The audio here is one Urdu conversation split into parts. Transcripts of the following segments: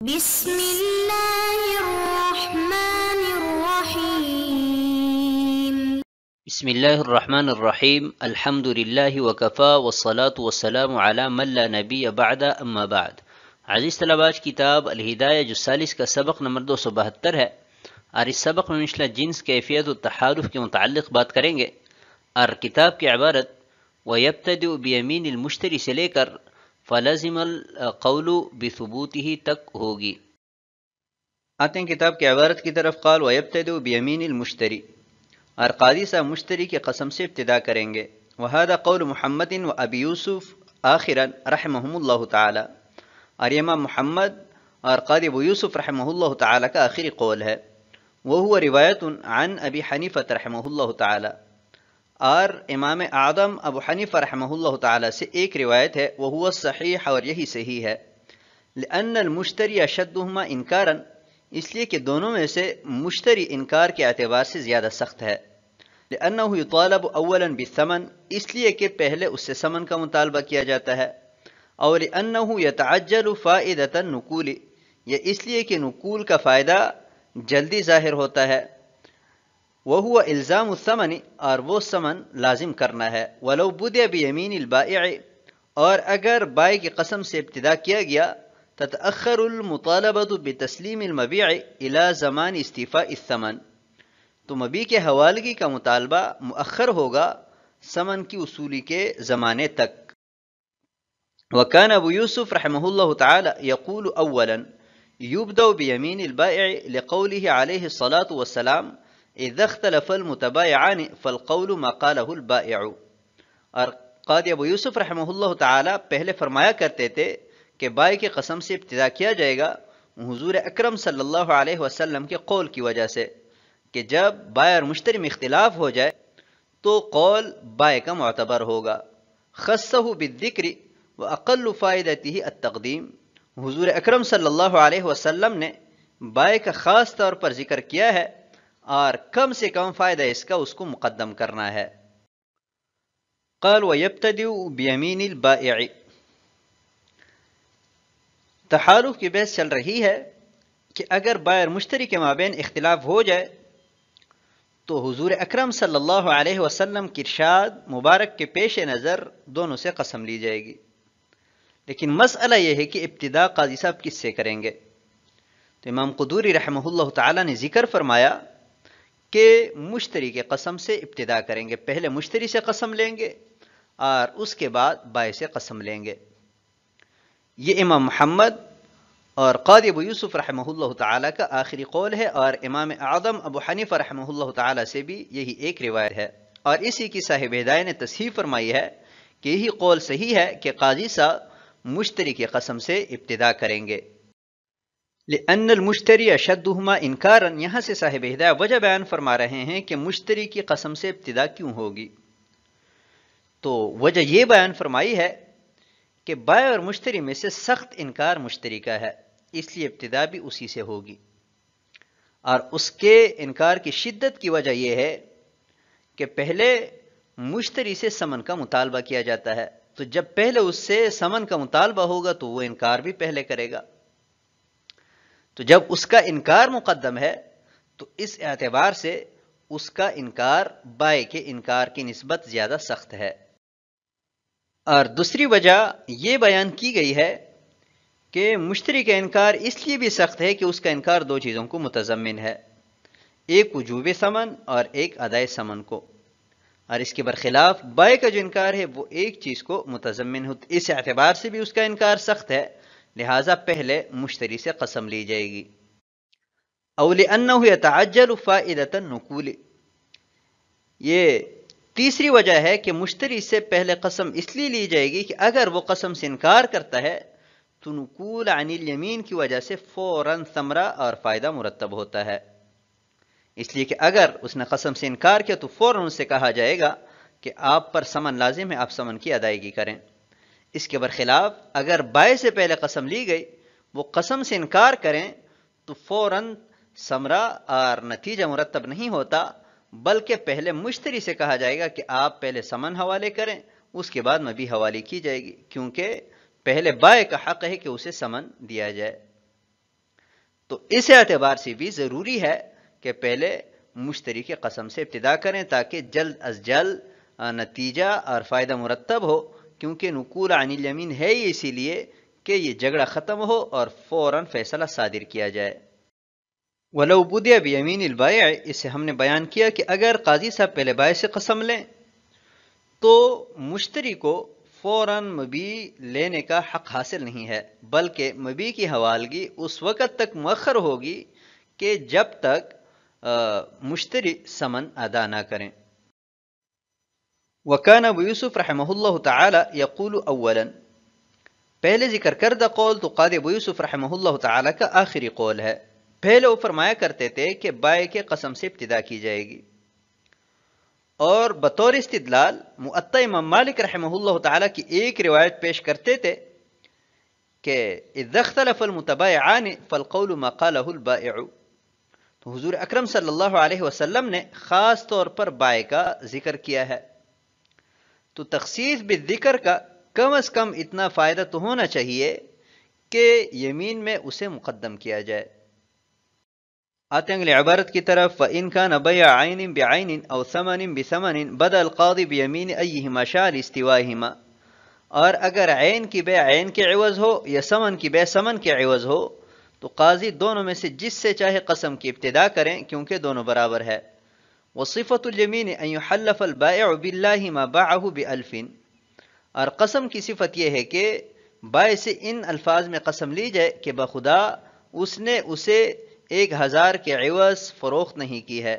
بسم الله الرحمن الرحيم. بسم الله الرحمن الرحیم الحمد للہ وکفا والصلاة والسلام علی من لا نبی بعد اما بعد. عزیز طلبہ، آج کتاب الہدایہ جو ثالث کا سبق نمبر 272 ہے، اور اس سبق میں مثلا جنس کیفیت و تحالف کے متعلق بات کریں گے، اور کتاب کی عبارت وَيَبْتَدِئُ بِيَمِينِ الْمُشْتَرِ سے لے کر فَلَزِمَ الْقَوْلُ بِثُبُوتِهِ تک ہوگی. آتے ہیں کتاب کی عبارت کی طرف. قال وَيَبْتَدِئُ بِيَمِينِ الْمُشْتَرِ، اور قاضی صاحب مشتری کی قسم سے ابتدا کریں گے. وَهَذَا قَوْلُ مُحَمَّدٍ وَأَبِي يُوسُف آخِرًا رحمهم اللہ تعالی، اور یہ امام محمد اور قاضی ابو یوسف رحمہ اللہ تعالی کا آخری قول ہے. وَهُوَ روایت عن ابی حنیفہ رحمہ اللہ تعالی، اور امام اعظم ابو حنیفہ رحمہ اللہ تعالی سے ایک روایت ہے. وَهُوَ الصحیح، اور یہی صحیح ہے. لأن المشتری اشدهما انکارا، اس لیے کہ دونوں میں سے مشتری انکار کے اعتبار سے زیادہ سخت ہے. لأنه يطالب اولا بالثمن، اس لیے کہ پہلے اس سے ثمن کا مطالبہ کیا جاتا ہے. اور لأنه يتعجل فائدة النقول، یہ اس لیے کہ نقول کا فائدہ جلدی ظاہر ہوتا ہے. وهو الزام الثمن، اور وہ ثمن لازم کرنا ہے. ولو بدأ بيمين البائع، اور اگر بائع کی قسم سے ابتدا کیا گیا تتأخر المطالبة بتسلیم المبيع الى زمان استیفاء الثمن، تو مبیع کے حوالگی کا مطالبہ مؤخر ہوگا ثمن کی وصولی کے زمانے تک. وكان ابو یوسف رحمہ اللہ تعالی یقول اولا يبدأ بيمين البائع لقوله عليه الصلاة والسلام اذا اختلف المتبايعان فالقول ما قاله البائع. اور قاضی ابو یوسف رحمہ اللہ تعالی پہلے فرمایا کرتے تھے کہ بائع کی قسم سے ابتدا کیا جائے گا حضور اکرم صلی اللہ علیہ وسلم کے قول کی وجہ سے، کہ جب بائع اور مشتری میں اختلاف ہو جائے تو قول بائع کا معتبر ہوگا. خصہ بالذکر واقل فائدته التقدیم، حضور اکرم صلی اللہ علیہ وسلم نے بائع کا خاص طور پر ذکر کیا ہے، اور کم سے کم فائدہ اس کا اس کو مقدم کرنا ہے. قال ويبتدئ بيمين البائع، تحالف کی بحث چل رہی ہے کہ اگر بائع اور مشتری کے مابین اختلاف ہو جائے تو حضور اکرم صلی اللہ علیہ وسلم کی ارشاد مبارک کے پیش نظر دونوں سے قسم لی جائے گی. لیکن مسئلہ یہ ہے کہ ابتدا قاضی صاحب کس سے کریں گے؟ تو امام قدوری رحمہ اللہ تعالی نے ذکر فرمایا کہ مشتری کے قسم سے ابتدا کریں گے، پہلے مشتری سے قسم لیں گے اور اس کے بعد بائع سے قسم لیں گے. یہ امام محمد اور قاضی ابو یوسف رحمہ اللہ تعالی کا آخری قول ہے، اور امام اعظم ابو حنیفہ رحمہ اللہ تعالی سے بھی یہی ایک روایت ہے. اور اسی کی صاحب ہدایہ نے تصحیح فرمائی ہے کہ یہی قول صحیح ہے کہ قاضی صاحب مشتری کی قسم سے ابتدا کریں گے. لأن المشتری اشدهما انکارا، یہاں سے صاحب ہدایہ وجہ بیان فرما رہے ہیں کہ مشتری کی قسم سے ابتدا کیوں ہوگی. تو وجہ یہ بیان فرمائی ہے کہ بائع اور مشتری میں سے سخت انکار مشتری کا ہے، اس لیے ابتدا بھی اسی سے ہوگی. اور اس کے انکار کی شدت کی وجہ یہ ہے کہ پہلے مشتری سے ثمن کا مطالبہ کیا جاتا ہے، تو جب پہلے اس سے ثمن کا مطالبہ ہوگا تو وہ انکار بھی پہلے کرے گا. تو جب اس کا انکار مقدم ہے تو اس اعتبار سے اس کا انکار بائع کے انکار کی نسبت زیادہ سخت ہے. اور دوسری وجہ یہ بیان کی گئی ہے کہ مشتری کا انکار اس لیے بھی سخت ہے کہ اس کا انکار دو چیزوں کو متضمن ہے، ایک وجوب ثمن اور ایک ادائے ثمن کو. اور اس کے برخلاف بائع کا جو انکار ہے وہ ایک چیز کو متضمن ہوتا، اس اعتبار سے بھی اس کا انکار سخت ہے، لہٰذا پہلے مشتری سے قسم لی جائے گی. او لأنه يتعجل فائدة النقول، یہ تیسری وجہ ہے کہ مشتری سے پہلے قسم اس لیے لی جائے گی کہ اگر وہ قسم سے انکار کرتا ہے تو نقول عن الیمین کی وجہ سے فوراً ثمرہ اور فائدہ مرتب ہوتا ہے. اس لیے کہ اگر اس نے قسم سے انکار کیا تو فوراً اس سے کہا جائے گا کہ آپ پر ثمن لازم ہے، آپ ثمن کی ادائیگی کریں. اس کے برخلاف اگر بائع سے پہلے قسم لی گئی، وہ قسم سے انکار کریں تو فوراً ثمرہ اور نتیجہ مرتب نہیں ہوتا، بلکہ پہلے مشتری سے کہا جائے گا کہ آپ پہلے ثمن حوالے کریں، اس کے بعد مبیع حوالے کی جائے گی، کیونکہ پہلے بائع کا حق ہے کہ اسے ثمن دیا جائے. تو اس اعتبار سے بھی ضروری ہے کہ پہلے مشتری کی قسم سے ابتدا کریں تاکہ جلد از جلد نتیجہ اور فائدہ مرتب ہو، کیونکہ نقول عن الیمین ہے ہی اسی لیے کہ یہ جھگڑا ختم ہو اور فوراً فیصلہ صادر کیا جائے۔ وَلَوْ بُدِيَ بِيَمِينِ الْبَائِعِ، اس سے ہم نے بیان کیا کہ اگر قاضی صاحب پہلے بائع سے قسم لیں تو مشتری کو فوراً مبیع لینے کا حق حاصل نہیں ہے، بلکہ مبیع کی حوالگی اس وقت تک مؤخر ہوگی کہ جب تک مشتری ثمن ادا نہ کریں۔ وکان ابو یوسف رحمہ اللہ تعالی یقول اولا، پہلے ذکر کردہ قول تو قاضی ابو یوسف رحمہ اللہ تعالی کا آخری قول ہے۔ پہلے وہ فرمایا کرتے تھے کہ بائع کے قسم سے ابتدا کی جائے گی، اور بطور استدلال معطا امام مالک رحمہ اللہ تعالی کی ایک روایت پیش کرتے تھے کہ اذا اختلف المتبايعان فالقول ما قاله البائع، تو حضور اکرم صلی اللہ علیہ وسلم نے خاص طور پر بائع کا ذکر کیا ہے، تو تخصیص بالذکر کا کم از کم اتنا فائدہ تو ہونا چاہیے کہ یمین میں اسے مقدم کیا جائے۔ آتے ہیں اگلی عبارت کی طرف، فَإِنْ كَانَ بَيْعَ عَيْنٍ بِعَيْنٍ أَوْ ثَمَنٍ بِثَمَنٍ بَدَأَ الْقَاضِي بِيَمِينِ أَيِّهِمَا شَاءَ لِاسْتِوَائِهِمَا، اور اگر عین کی بے عین کے عوض ہو یا سمن کی بے سمن کے عوض ہو تو قاضی دونوں میں سے جس سے چاہے قسم کی ابتدا کریں کیونکہ دونوں برابر ہے۔ وصفۃ الیمین ان یحلف البائع باللہ ما باعہ بألف، اور قسم کی صفت یہ ہے کہ بائع سے ان الفاظ میں قسم لی جائے کہ بخدا اس نے اسے 1000 کے عوض فروخت نہیں کی ہے۔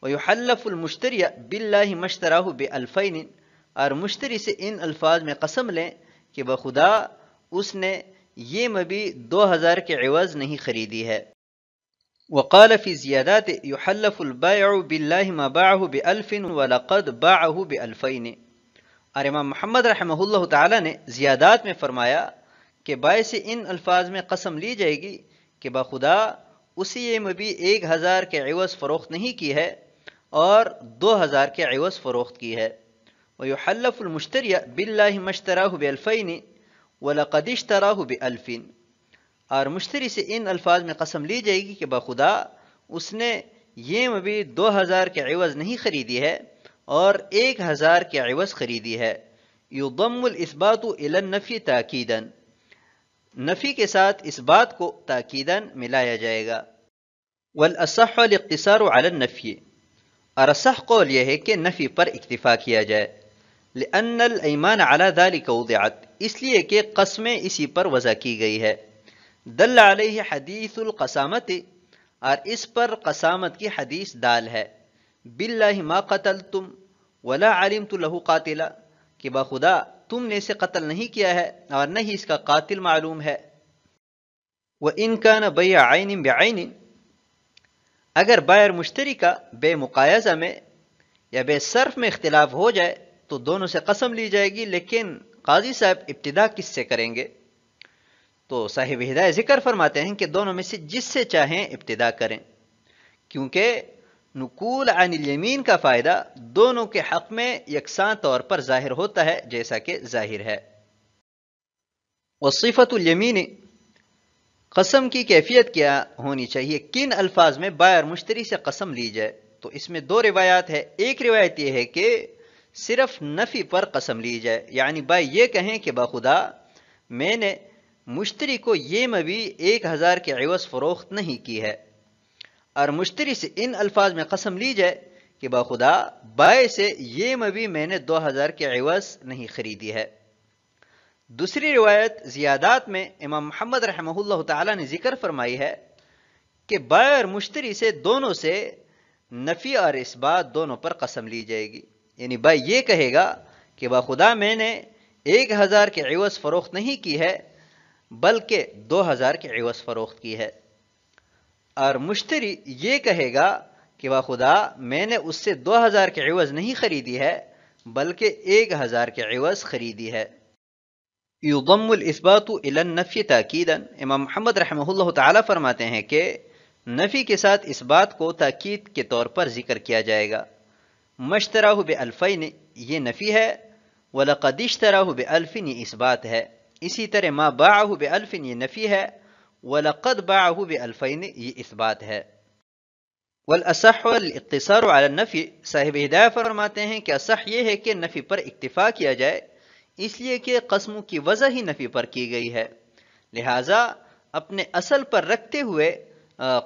ویحلف المشتری باللہ ما اشتراہ بألفین، اور مشتری سے ان الفاظ میں قسم لیں کہ بخدا اس نے یہ مبیع 2000 کے عوض نہیں خریدی ہے۔ وقال فی زیادات یحلف البائع باللہ ما باعہ بألف ولقد باعہ بألفین، اور امام محمد رحمہ اللہ تعالی نے زیادات میں فرمایا کہ بائع سے ان الفاظ میں قسم لی جائے گی کہ بخدا اسی یہ مبیع 1000 کے عوض فروخت نہیں کی ہے اور 2000 کے عوض فروخت کی ہے۔ وَيُحَلَّفُ الْمُشْتَرِيَ بِاللَّهِ مَا اشْتَرَاهُ بِأَلْفَيْنِ وَلَقَدِ اشْتَرَاهُ بِأَلْفٍ، اور مشتری سے ان الفاظ میں قسم لی جائے گی کہ بخدا اس نے یہ مبیع 2000 کے عوض نہیں خریدی ہے اور 1000 کے عوض خریدی ہے۔ يُضَمُّ الْإِثْبَاتُ إِلَى النَّفْيِ تَأْكِيدًا، نفی کے ساتھ اس بات کو تاکیداً ملایا جائے گا۔ وَالْأَصَحُّ الْاقْتِصَارُ عَلَى النَّفْيِ، اور اصح قول یہ ہے کہ نفی پر اکتفا کیا جائے۔ لأن الایمان علی ذلک وضعت، اس لیے کہ قسمیں اسی پر وضع کی گئی ہے۔ دل علیہ حدیث القسامت، اور اس پر قسامت کی حدیث دال ہے۔ باللہ ما قتلتم ولا علمت له قاتلا، کہ بخدا تم نے اسے قتل نہیں کیا ہے اور نہ ہی اس کا قاتل معلوم ہے۔ وَإِن كَانَ بَيْعَ عَيْنٍ بِعَيْنٍ، اگر بائع مشتری کا بے مقایضہ میں یا بے صرف میں اختلاف ہو جائے تو دونوں سے قسم لی جائے گی، لیکن قاضی صاحب ابتدا کس سے کریں گے؟ تو صاحب ہدایہ ذکر فرماتے ہیں کہ دونوں میں سے جس سے چاہیں ابتدا کریں، کیونکہ نقول عن الیمین کا فائدہ دونوں کے حق میں یکساں طور پر ظاہر ہوتا ہے جیسا کہ ظاہر ہے۔ وصفۃ الیمین، قسم کی کیفیت کیا ہونی چاہیے، کن الفاظ میں بائع اور مشتری سے قسم لی جائے؟ تو اس میں دو روایات ہے۔ ایک روایت یہ ہے کہ صرف نفی پر قسم لی جائے، یعنی بائع یہ کہیں کہ بخدا میں نے مشتری کو یہ مبیع 1000 کے عوض فروخت نہیں کی ہے، اور مشتری سے ان الفاظ میں قسم لی جائے کہ بخدا بائع سے یہ مبیع میں نے 2000 کے عوض نہیں خریدی ہے۔ دوسری روایت زیادات میں امام محمد رحمہ اللہ تعالی نے ذکر فرمائی ہے کہ بائع اور مشتری سے دونوں سے نفی اور اثبات دونوں پر قسم لی جائے گی، یعنی بائع یہ کہے گا کہ بخدا میں نے 1000 کے عوض فروخت نہیں کی ہے بلکہ 2000 کے عوض فروخت کی ہے، اور مشتری یہ کہے گا کہ بخدا میں نے اس سے 2000 کے عوض نہیں خریدی ہے بلکہ 1000 کے عوض خریدی ہے۔ یضم الاثبات الى النفی تاکیدا، امام محمد رحمہ اللہ تعالی فرماتے ہیں کہ نفی کے ساتھ اس بات کو تاکید کے طور پر ذکر کیا جائے گا۔ مشتراہ بألفین، یہ نفی ہے، وَلَقَدِ اشْتَرَاهُ بِأَلْفٍ، یہ اس بات ہے۔ اسی طرح ما باعہ بألف، یہ نفی ہے، وَلَقَدْ بَاعَهُ بِأَلْفَيْنِ، یہ اس بات ہے۔ والاصح الاقتصار علی النفی، صاحب ہدایہ فرماتے ہیں کہ اصح یہ ہے کہ نفی پر اکتفا کیا جائے، اس لیے کہ قسموں کی وضع ہی نفی پر کی گئی ہے، لہٰذا اپنے اصل پر رکھتے ہوئے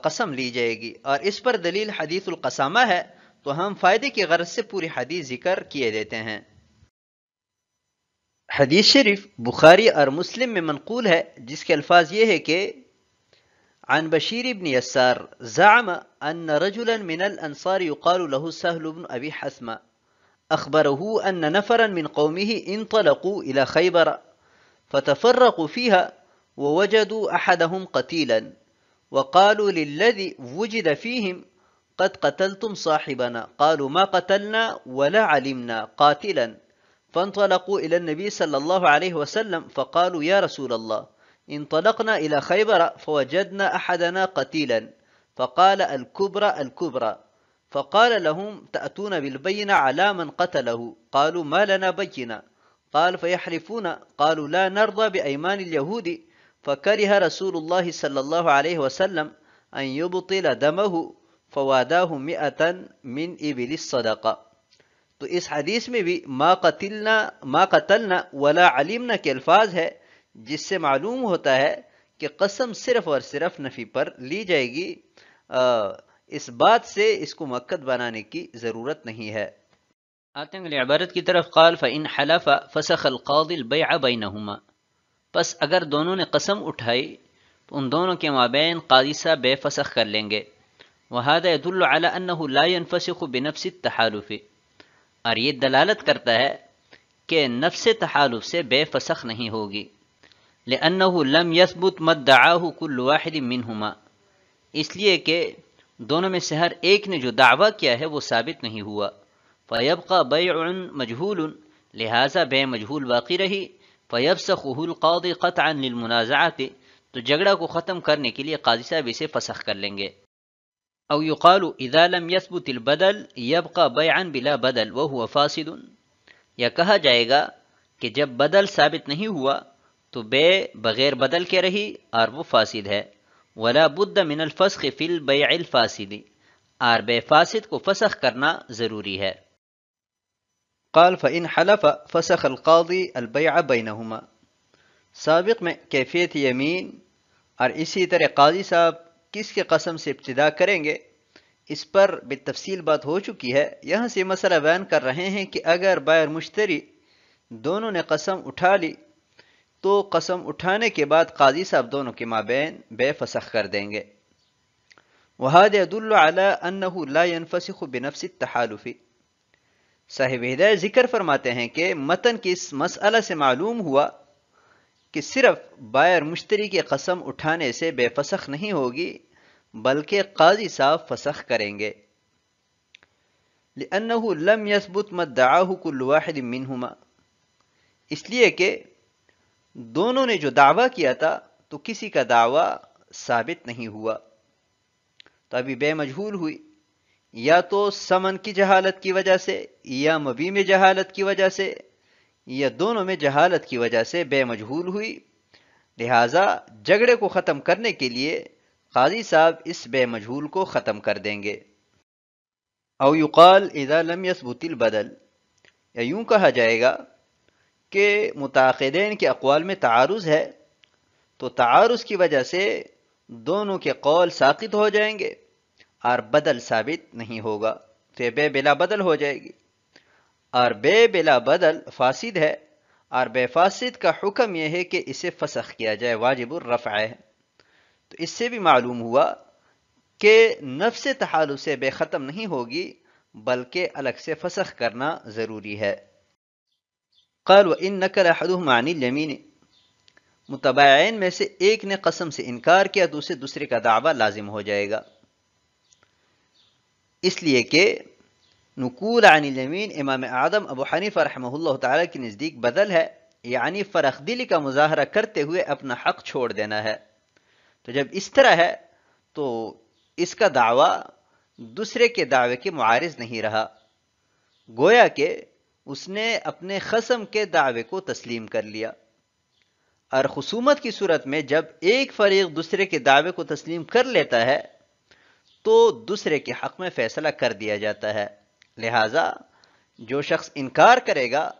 قسم لی جائے گی، اور اس پر دلیل حدیث القسامہ ہے، تو ہم فائدے کی غرض سے پوری حدیث ذکر کیے دیتے ہیں۔ حدیث شریف بخاری اور مسلم میں منقول ہے، جس کے الفاظ یہ ہے کہ عن بشیر بن یسار زعم ان رجلا من الانصار يقال له سهل بن ابي حثمة اخبره ان نفرا من قومه انطلقوا الى خيبر فتفرقوا فيها ووجدوا احدهم قتيلا وقالوا للذي وجد فيهم قد قتلتم صاحبنا، قالوا ما قتلنا ولا علمنا قاتلا، فانطلقوا الى النبي صلى الله عليه وسلم فقالوا يا رسول الله انطلقنا إلى خيبر فوجدنا أحدنا قتيلا، فقال الكبرى الكبرى، فقال لهم تأتون بالبينة على من قتله، قالوا ما لنا بينة، قال فيحلفون، قالوا لا نرضى بأيمان اليهود، فكره رسول الله صلى الله عليه وسلم أن يبطل دمه فواداه 100 من إبل الصدقة۔ تو اس حدیث میں بھی ما قتلنا ولا علمنا کے الفاظ ہے، جس سے معلوم ہوتا ہے کہ قسم صرف اور صرف نفی پر لی جائے گی، اس بات سے اس کو مؤکد بنانے کی ضرورت نہیں ہے۔ آتے ہیں اگلی عبارت کی طرف، قال فإن حلف فسخ القاضي البيع بينهما، پس اگر دونوں نے قسم اٹھائی تو ان دونوں کے مابین قاضی صاحب بے فسخ کر لیں گے۔ وهذا يدل على أنه لا ينفسخ بنفس التحالف، اور یہ دلالت کرتا ہے کہ نفس تحالف سے بے فسخ نہیں ہوگی، لأنه لم يثبت ما ادعاه كل واحد منهما، اس لیے کہ دونوں میں سے ہر ایک نے جو دعویٰ کیا ہے وہ ثابت نہیں ہوا۔ فيبقى بيع مجهول، لہذا بے مجہول باقی رہی۔ فيفسخه القاضي قطعا للمنازعة، تو جھگڑا کو ختم کرنے کے لیے قاضی صاحب اسے فسخ کر لیں گے۔ او يقال اذا لم يثبت البدل يبقى بيعا بلا بدل وهو فاسد، یا کہا جائے گا کہ جب بدل ثابت نہیں ہوا تو بے بغیر بدل کے رہی اور وہ فاسد ہے۔ ولا بد من الفسخ فی البیع الفاسد، اور بے فاسد کو فسخ کرنا ضروری ہے۔ قال فإن حلف فسخ القاضی البیع بینہما، سابق میں کیفیت یمین اور اسی طرح قاضی صاحب کس کے قسم سے ابتدا کریں گے، اس پر بالتفصیل بات ہو چکی ہے۔ یہاں سے مسئلہ بیان کر رہے ہیں کہ اگر بائر مشتری دونوں نے قسم اٹھا لی تو قسم اٹھانے کے بعد قاضی صاحب دونوں کے مابین بے فسخ کر دیں گے۔ وَهَذَا يَدُلُّ عَلَىٰ أَنَّهُ لَا يَنْفَسِخُ بِنَفْسِ التَّحَالُفِ، صاحب ہدایت ذکر فرماتے ہیں کہ متن کی اس مسئلہ سے معلوم ہوا کہ صرف بائر مشتری کی قسم اٹھانے سے بے فسخ نہیں ہوگی، بلکہ قاضی صاحب فسخ کریں گے۔ لأنه لم يثبت ما ادعاه كل واحد منهما، اس لیے کہ دونوں نے جو دعویٰ کیا تھا تو کسی کا دعویٰ ثابت نہیں ہوا، تو ابھی بے مجہول ہوئی، یا تو ثمن کی جہالت کی وجہ سے، یا مبیع میں جہالت کی وجہ سے، یا دونوں میں جہالت کی وجہ سے بے مجہول ہوئی، لہٰذا جھگڑے کو ختم کرنے کے لیے قاضی صاحب اس بے مجہول کو ختم کر دیں گے۔ او یقال اذا لم یثبت البدل، یا یوں کہا جائے گا کہ متعاقدین کے اقوال میں تعارض ہے، تو تعارض کی وجہ سے دونوں کے قول ساقط ہو جائیں گے اور بدل ثابت نہیں ہوگا، تو بے بلا بدل ہو جائے گی، اور بے بلا بدل فاسد ہے، اور بے فاسد کا حکم یہ ہے کہ اسے فسخ کیا جائے، واجب الرفع ہے۔ تو اس سے بھی معلوم ہوا کہ نفس تحالف سے بے ختم نہیں ہوگی، بلکہ الگ سے فسخ کرنا ضروری ہے۔ قال وَإِن نَكَلَ أَحَدُهُمْ عَنِ الْيَمِينِ، متباعین میں سے ایک نے قسم سے انکار کیا تو اسے دوسرے کا دعویٰ لازم ہو جائے گا، اس لیے کہ نقول عن الیمین امام اعظم ابو حنیفہ رحمہ اللہ تعالیٰ کے نزدیک بدل ہے، یعنی فرخ دلی کا مظاہرہ کرتے ہوئے اپنا حق چھوڑ دینا ہے۔ تو جب اس طرح ہے تو اس کا دعویٰ دوسرے کے دعوے کے معارض نہیں رہا، گویا کہ اس نے اپنے خصم کے دعوے کو تسلیم کر لیا۔ اور خصومت کی صورت میں جب ایک فریق دوسرے کے دعوے کو تسلیم کر لیتا ہے تو دوسرے کے حق میں فیصلہ کر دیا جاتا ہے، لہذا جو شخص انکار کرے گا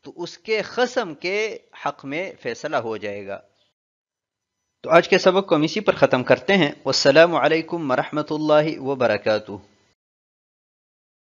تو اس کے خصم کے حق میں فیصلہ ہو جائے گا۔ تو آج کے سبق کو ہم اسی پر ختم کرتے ہیں۔ والسلام علیکم ورحمۃ اللہ وبرکاتہ۔